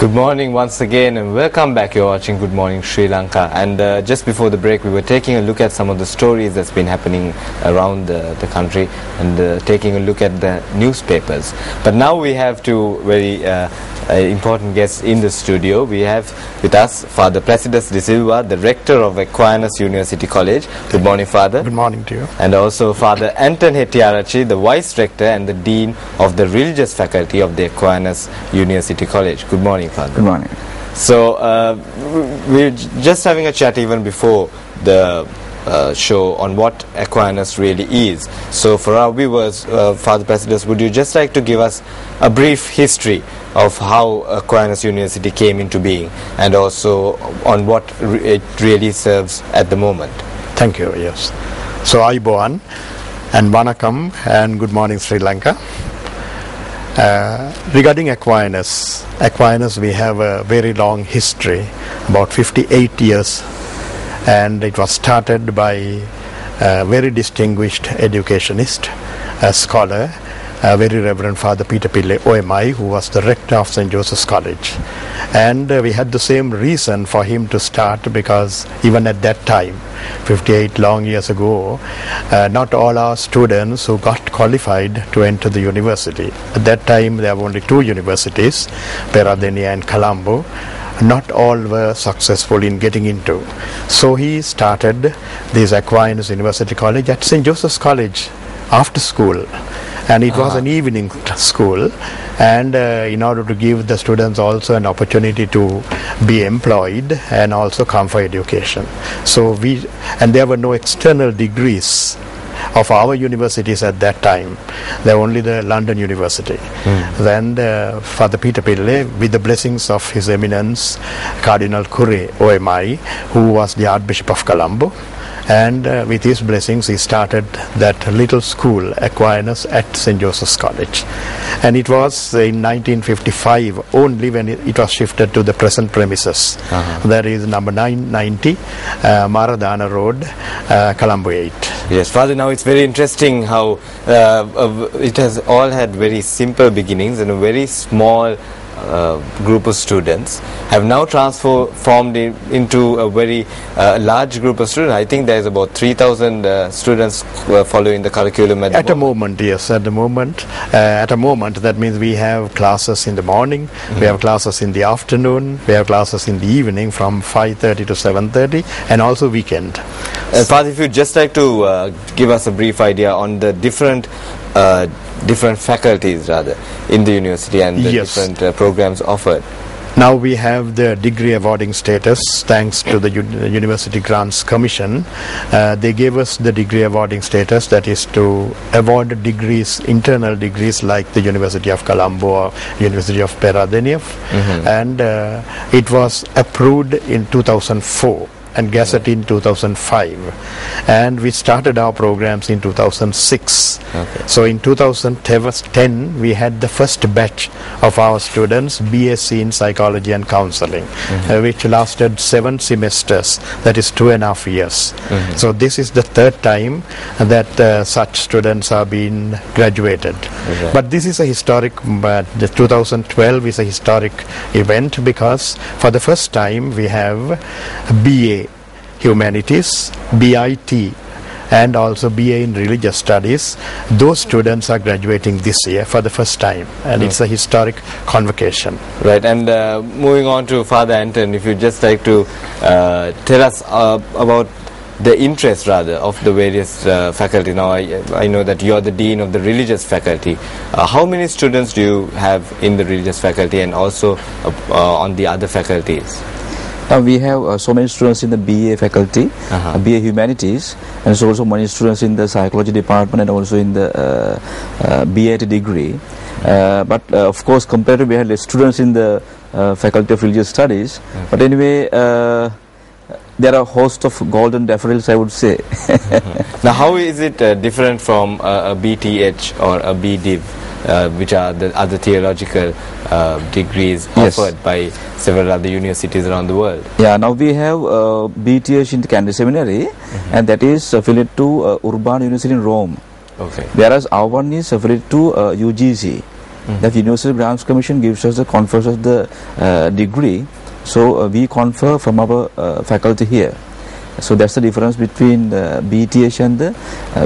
Good morning once again and welcome back. You're watching Good Morning Sri Lanka, and just before the break we were taking a look at some of the stories that's been happening around the country and taking a look at the newspapers. But now we have two very important guests in the studio. We have with us Father Placidus De Silva, the Rector of Aquinas University College. Good morning, Father. Good morning to you. And also Father Anton Hettiarachchi, the Vice Rector and the Dean of the Religious Faculty of the Aquinas University College. Good morning, Father. Good morning. So we're just having a chat even before the show on what Aquinas really is. So for our viewers, Father Placidus, would you just like to give us a brief history of how Aquinas University came into being and also on what it really serves at the moment? Thank you, yes. So Ayubowan and Vanakkam and good morning Sri Lanka. Regarding Aquinas, we have a very long history, about 58 years, and it was started by a very distinguished educationist, a scholar, very Reverend Father Peter Pillai OMI, who was the rector of St. Joseph's College. And we had the same reason for him to start, because even at that time, 58 long years ago, not all our students who got qualified to enter the university. At that time there were only two universities, Peradeniya and Colombo. Not all were successful in getting into. So he started this Aquinas University College at St. Joseph's College after school. And it was an evening school, and in order to give the students also an opportunity to be employed and also come for education. So there were no external degrees of our universities at that time. There were only the London University. Then Father Peter Pillai, with the blessings of His Eminence Cardinal Curre OMI, who was the Archbishop of Colombo, and with his blessings he started that little school Aquinas at St. Joseph's College, and it was in 1955 only when it was shifted to the present premises. That is number 990 Maradana Road, Colombo 8. Yes, Father, now it's very interesting how it has all had very simple beginnings and a very small group of students have now transformed into a very large group of students. I think there is about 3,000 students following the curriculum at the moment. Yes, at the moment. At a moment, that means we have classes in the morning, we have classes in the afternoon, we have classes in the evening from 5:30 to 7:30, and also weekend. Father, if you'd just like to give us a brief idea on the different faculties rather in the university and the different programs offered. Now we have the degree awarding status thanks to the University Grants Commission. They gave us the degree awarding status, that is to award degrees, internal degrees like the University of Colombo or University of Peradeniya, and it was approved in 2004 and gazetted in 2005, and we started our programs in 2006. So in 2010 we had the first batch of our students BSc in Psychology and Counseling, which lasted 7 semesters, that is 2.5 years. So this is the third time that such students are being graduated. But this is a historic, the 2012 is a historic event, because for the first time we have BA Humanities, BIT, and also BA in Religious Studies. Those students are graduating this year for the first time, and it's a historic convocation. Right, and moving on to Father Anton, if you'd just like to tell us about the interest rather of the various faculty. Now I know that you're the Dean of the Religious Faculty. How many students do you have in the Religious Faculty and also on the other faculties? We have so many students in the BA faculty, BA Humanities, and so also many students in the Psychology department and also in the BAT degree. But of course, comparatively, we had less students in the Faculty of Religious Studies. But anyway, there are a host of golden daffodils, I would say. Now, how is it different from a BTH or a BDiv? Which are the other theological degrees offered by several other universities around the world. Yeah, now we have BTH in the Candidate Seminary, and that is affiliated to Urbana University in Rome. Whereas our one is affiliated to UGC. that University Grants Commission gives us the confers us the degree, so we confer from our faculty here. So that's the difference between the BTH and the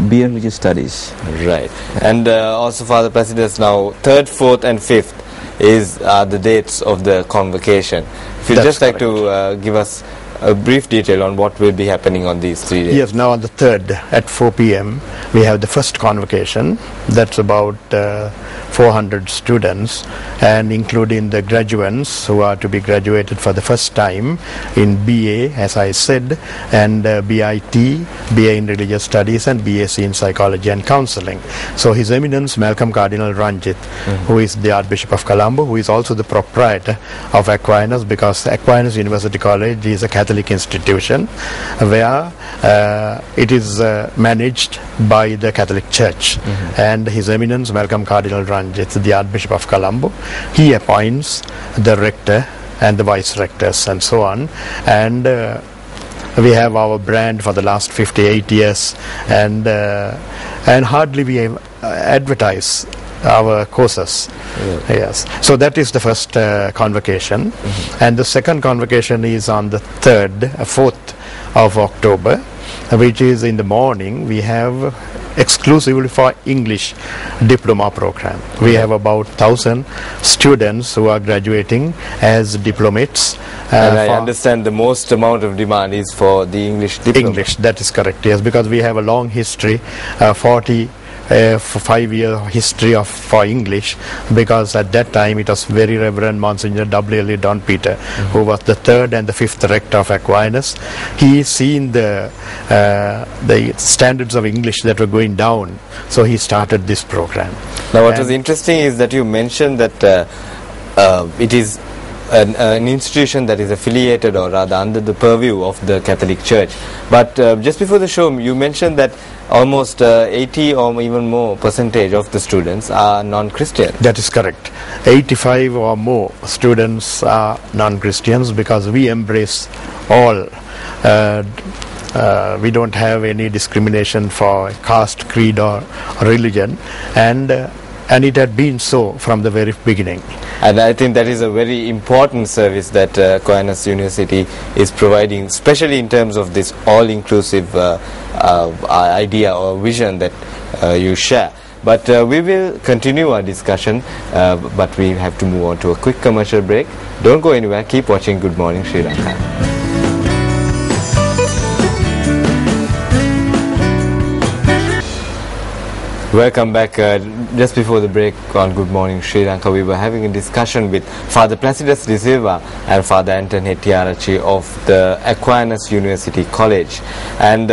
BA Religious Studies. Right. And also, Father Placidus, now 3rd, 4th and 5th is the dates of the convocation. If you'd just like to give us a brief detail on what will be happening on these 3 days. Yes, now on the 3rd at 4 p.m. we have the first convocation. That's about 400 students, and including the graduates who are to be graduated for the first time in BA, as I said, and BIT, BA in Religious Studies, and BSc in Psychology and Counseling. So His Eminence Malcolm Cardinal Ranjit, who is the Archbishop of Colombo, who is also the proprietor of Aquinas, because Aquinas University College is a Catholic institution where it is managed by the Catholic Church, and His Eminence Malcolm Cardinal Ranjit, the Archbishop of Colombo, he appoints the rector and the vice rectors and so on, and we have our brand for the last 58 years, and hardly we advertise our courses. Yes, so that is the first convocation, and the second convocation is on the 4th of October, which is in the morning. We have exclusively for English diploma program. We have about 1,000 students who are graduating as diplomates. And I understand the most amount of demand is for the English diploma. English, that is correct, yes, because we have a long history, 5-year history for English, because at that time it was Very Reverend Monsignor W.L. Don Peter, who was the 3rd and the 5th rector of Aquinas. He seen the standards of English that were going down, so he started this program. Now what was interesting is that you mentioned that it is an institution that is affiliated, or rather under the purview of the Catholic Church. But just before the show, you mentioned that almost 80 or even more percentage of the students are non-Christian. That is correct. 85 or more students are non-Christians, because we embrace all. We don't have any discrimination for caste, creed or religion, and it had been so from the very beginning. And I think that is a very important service that Aquinas University is providing, especially in terms of this all-inclusive idea or vision that you share. But we will continue our discussion, but we have to move on to a quick commercial break. Don't go anywhere, keep watching Good Morning Sri Lanka. Welcome back. Just before the break on Good Morning Sri Lanka, we were having a discussion with Father Placidus de Silva and Father Anton Hettiarachchi of the Aquinas University College. And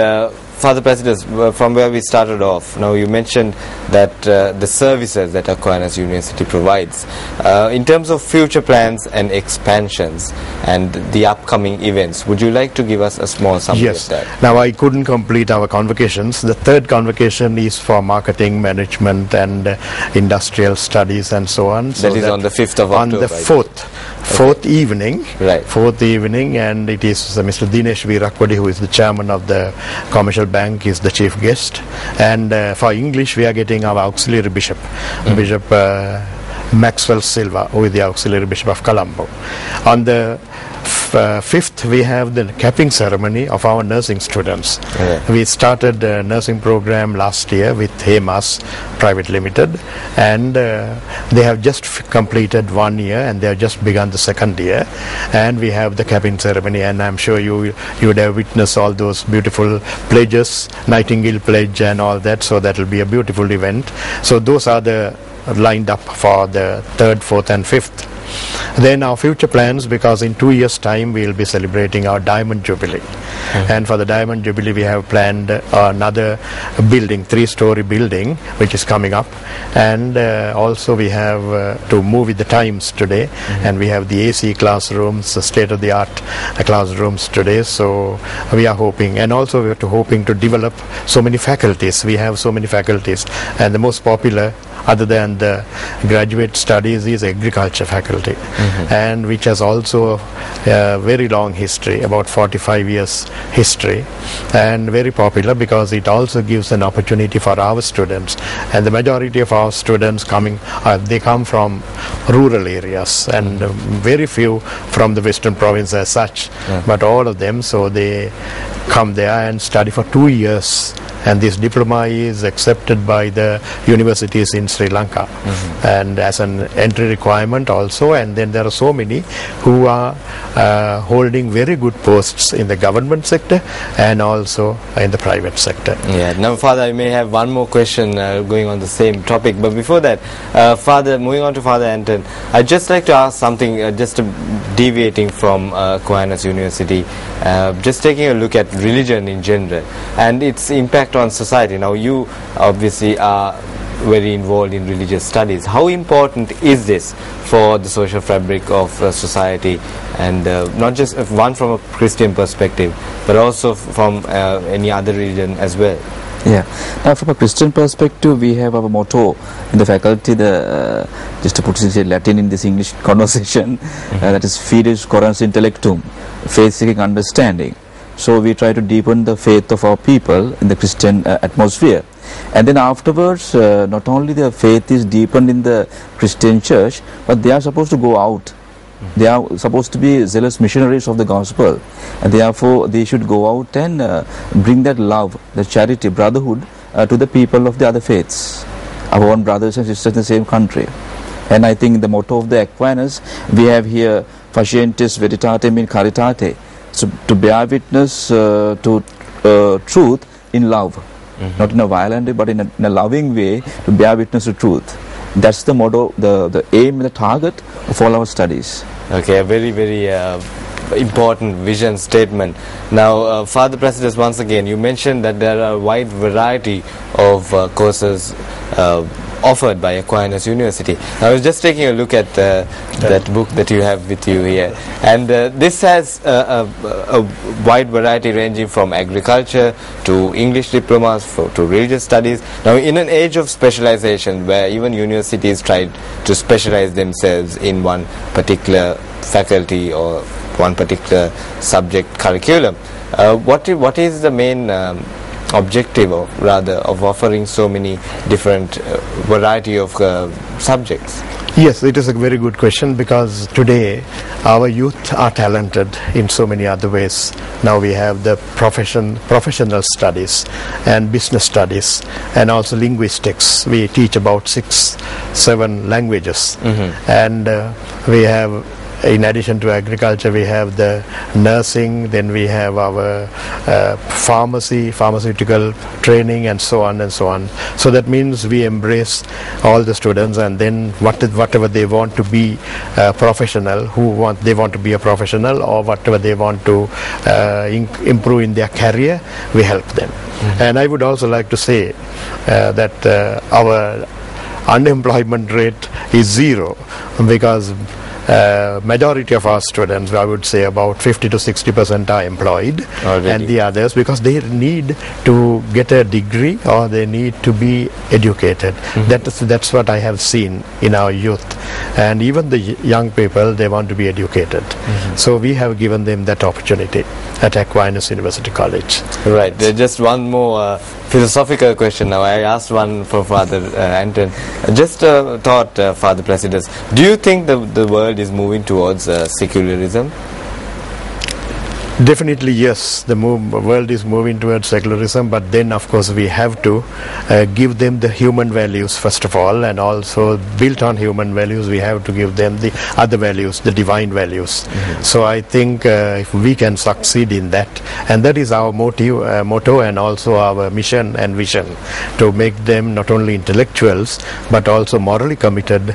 Father Placidus, from where we started off, now you mentioned that the services that Aquinas University provides. In terms of future plans and expansions and the upcoming events, would you like to give us a small summary of that? Now I couldn't complete our convocations. The 3rd convocation is for marketing, management and industrial studies and so on. So that is on the 5th of October. On the 4th evening. Right. 4th evening, and it is Mr. Dinesh Virakwadi, who is the chairman of the Commercial Bank, is the chief guest. And for English we are getting our auxiliary bishop, Bishop Maxwell Silva, who is the auxiliary bishop of Colombo. On the 5th we have the capping ceremony of our nursing students. We started a nursing program last year with HEMAS Private Limited, and they have just completed 1 year and they have just begun the 2nd year, and we have the capping ceremony, and I'm sure you would have witnessed all those beautiful pledges, Nightingale pledge and all that, so that will be a beautiful event. So those are the lined up for the 3rd, 4th and 5th. Then our future plans, because in 2 years time we will be celebrating our Diamond Jubilee, and for the Diamond Jubilee we have planned another building, 3-story building, which is coming up, and also we have to move with the times today, and we have the AC classrooms, state-of-the-art classrooms today, so we are hoping, and also we are hoping to develop so many faculties. We have so many faculties, and the most popular other than the graduate studies, is agriculture faculty, and which has also a very long history, about 45 years history, and very popular because it also gives an opportunity for our students. And the majority of our students they come from rural areas, and very few from the Western Province as such, but all of them, so they come there and study for 2 years, and this diploma is accepted by the universities in Sri Lanka, and as an entry requirement also. And then there are so many who are holding very good posts in the government sector and also in the private sector. Yeah. Now, Father, I may have one more question going on the same topic, but before that, Father, moving on to Father Anton, I'd just like to ask something, just deviating from Aquinas University, just taking a look at religion in general and its impact on society. Now, you obviously are very involved in religious studies. How important is this for the social fabric of society, and not just one from a Christian perspective, but also from any other religion as well? Yeah. Now, from a Christian perspective, we have our motto in the faculty, just to put it in Latin in this English conversation, that is Fides Corans Intellectum, faith-seeking understanding. So we try to deepen the faith of our people in the Christian atmosphere. And then afterwards, not only their faith is deepened in the Christian church, but they are supposed to go out. They are supposed to be zealous missionaries of the gospel, and therefore they should go out and bring that love, the charity, brotherhood to the people of the other faiths, our own brothers and sisters in the same country. And I think the motto of the Aquinas, we have here, Facientes veritatem in caritate, so to bear witness to truth in love, not in a violent way, but in a loving way, to bear witness to truth. That's the motto, the aim and the target of all our studies. Okay, a very, very important vision statement. Now, Father President, once again, you mentioned that there are a wide variety of courses offered by Aquinas University. I was just taking a look at that book that you have with you here, and this has a wide variety ranging from agriculture to English diplomas to religious studies. Now, in an age of specialization where even universities tried to specialize themselves in one particular faculty or one particular subject curriculum, what is the main objective of offering so many different variety of subjects? Yes, it is a very good question, because today our youth are talented in so many other ways. Now we have the professional studies and business studies, and also linguistics. We teach about 6-7 languages, and we have, in addition to agriculture, we have the nursing, then we have our pharmaceutical training, and so on and so on. So that means we embrace all the students, and then whatever they want to be professional, they want to be a professional, or whatever they want to improve in their career, we help them. And I would also like to say that our unemployment rate is 0, because majority of our students, I would say about 50 to 60% are employed already. And the others, because they need to get a degree or they need to be educated. That's what I have seen in our youth, and even the young people, they want to be educated. So we have given them that opportunity at Aquinas University College. Right. Just one more philosophical question now. I asked one for Father Anton. Just thought, Father President, do you think the world is moving towards secularism? Definitely yes, the world is moving towards secularism, but then of course we have to give them the human values first of all, and also built on human values we have to give them the other values, the divine values. So I think if we can succeed in that, and that is our motto and also our mission and vision, to make them not only intellectuals but also morally committed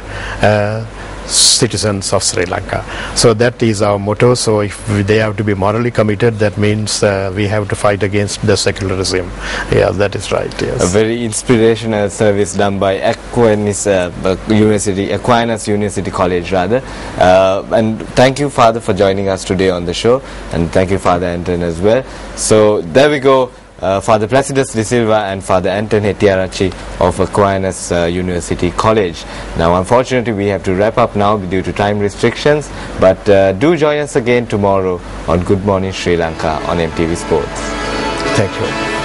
citizens of Sri Lanka. So that is our motto. So if they have to be morally committed, that means we have to fight against the secularism. Yeah, that is right. Yes. A very inspirational service done by Aquinas University College, rather. And thank you, Father, for joining us today on the show, and thank you, Father Anton, as well. So there we go. Father Placidus De Silva and Father Anton Hetiarachi of Aquinas University College. Now unfortunately we have to wrap up now due to time restrictions, but do join us again tomorrow on Good Morning Sri Lanka on MTV Sports. Thank you.